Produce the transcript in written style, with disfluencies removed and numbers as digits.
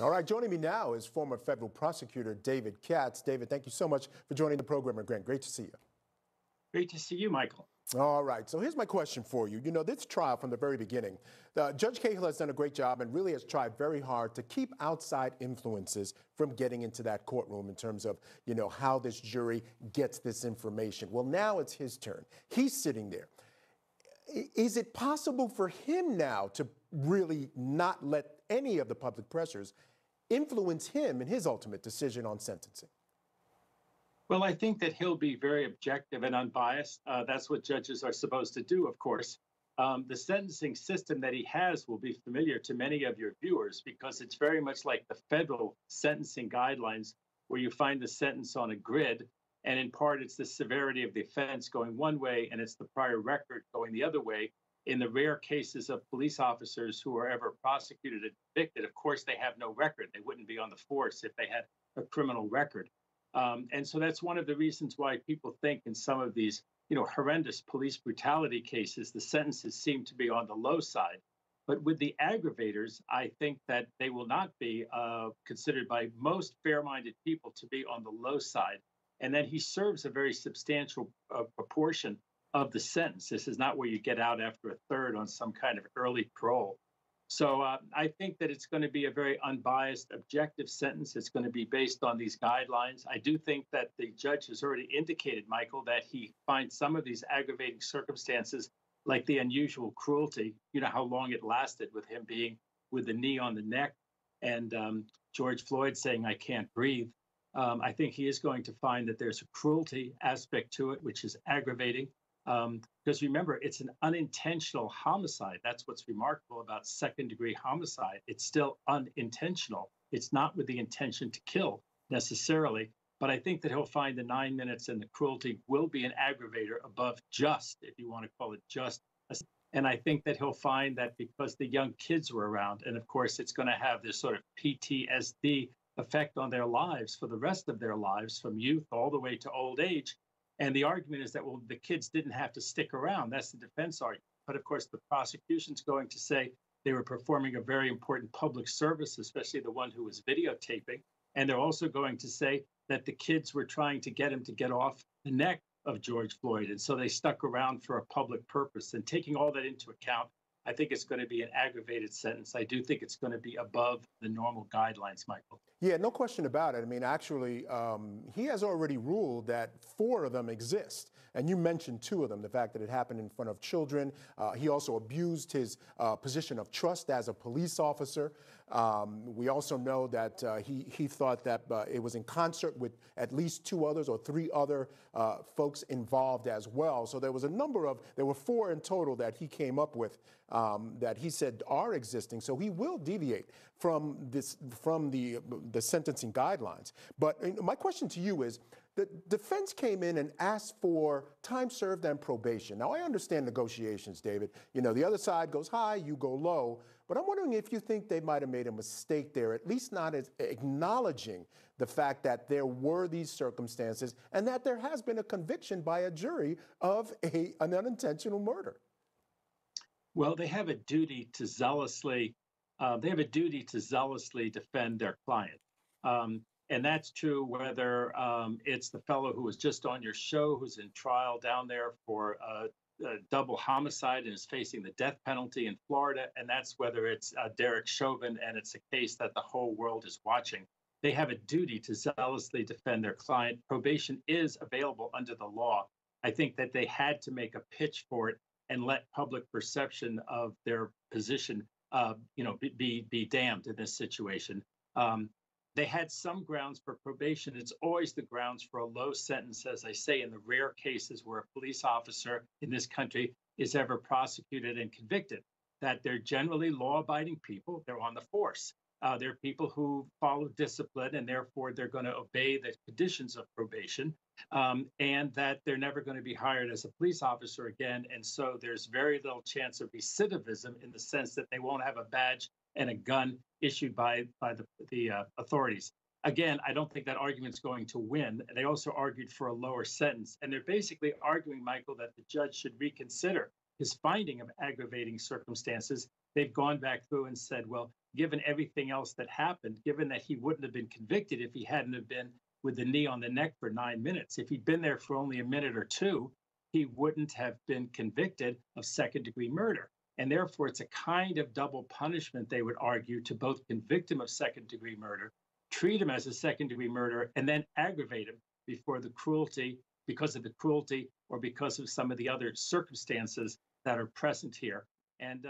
All right, joining me now is former federal prosecutor David Katz. David, thank you so much for joining the program again. Great to see you. Great to see you, Michael. All right, so here's my question for you. You know, this trial from the very beginning, Judge Cahill has done a great job and really has tried very hard to keep outside influences from getting into that courtroom in terms of, you know, how this jury gets this information. Well, now it's his turn. He's sitting there. Is it possible for him now to really not let any of the public pressures influence him in his ultimate decision on sentencing? Well, I think that he'll be very objective and unbiased. That's what judges are supposed to do, of course. The sentencing system that he has will be familiar to many of your viewers because it's very much like the federal sentencing guidelines, where you find the sentence on a grid. And in part, it's the severity of the offense going one way, and it's the prior record going the other way. In the rare cases of police officers who are ever prosecuted and convicted, of course, they have no record. They wouldn't be on the force if they had a criminal record. And so that's one of the reasons why people think in some of these, horrendous police brutality cases, the sentences seem to be on the low side. But with the aggravators, I think that they will not be considered by most fair-minded people to be on the low side. And then he serves a very substantial proportion of the sentence. This is not where you get out after a third on some kind of early parole. So I think that it's going to be a very unbiased, objective sentence. It's going to be based on these guidelines. I do think that the judge has already indicated, Michael, that he finds some of these aggravating circumstances, like the unusual cruelty, how long it lasted with him being with the knee on the neck and George Floyd saying, "I can't breathe." I think he is going to find that there's a cruelty aspect to it, which is aggravating. Because remember, it's an unintentional homicide. That's what's remarkable about second-degree homicide. It's still unintentional. It's not with the intention to kill necessarily. But I think that he'll find the 9 minutes and the cruelty will be an aggravator above just, if you want to call it just. And I think that he'll find that because the young kids were around, and of course, it's going to have this sort of PTSD effect on their lives for the rest of their lives, from youth all the way to old age. And the argument is that, well, the kids didn't have to stick around. That's the defense argument. But of course, the prosecution's going to say they were performing a very important public service, especially the one who was videotaping. And they're also going to say that the kids were trying to get him to get off the neck of George Floyd. And so they stuck around for a public purpose. And taking all that into account, I think it's going to be an aggravated sentence. I do think it's going to be above the normal guidelines, Michael. Yeah, no question about it. I mean, actually, he has already ruled that 4 of them exist. And you mentioned 2 of them, the fact that it happened in front of children. He also abused his position of trust as a police officer. We also know that he thought that it was in concert with at least 2 others or 3 other folks involved as well. So there were 4 in total that he came up with that he said are existing. So he will deviate from the sentencing guidelines. But my question to you is, the defense came in and asked for time served and probation. Now, I understand negotiations, David. The other side goes high, you go low. But I'm wondering if you think they might have made a mistake there, at least not as acknowledging the fact that there were these circumstances and that there has been a conviction by a jury of an unintentional murder. Well, they have a duty to zealously defend their client. And that's true whether it's the fellow who was just on your show who's in trial down there for a double homicide and is facing the death penalty in Florida, and that's whether it's Derek Chauvin and it's a case that the whole world is watching. They have a duty to zealously defend their client. Probation is available under the law. I think that they had to make a pitch for it and let public perception of their position be damned in this situation. They had some grounds for probation. It's always the grounds for a low sentence, as I say, in the rare cases where a police officer in this country is ever prosecuted and convicted, that they're generally law-abiding people. They're on the force. They're people who follow discipline, and therefore they're going to obey the conditions of probation, and that they're never going to be hired as a police officer again. And so there's very little chance of recidivism in the sense that they won't have a badge and a gun issued by the authorities. Again, I don't think that argument's going to win. They also argued for a lower sentence. And they're basically arguing, Michael, that the judge should reconsider his finding of aggravating circumstances. They've gone back through and said, well, given everything else that happened, given that he wouldn't have been convicted if he hadn't have been with the knee on the neck for 9 minutes. If he'd been there for only a minute or two, he wouldn't have been convicted of second degree murder. And therefore, it's a kind of double punishment, they would argue, to both convict him of second degree murder, treat him as a second degree murderer, and then aggravate him before the cruelty, because of the cruelty or because of some of the other circumstances that are present here. And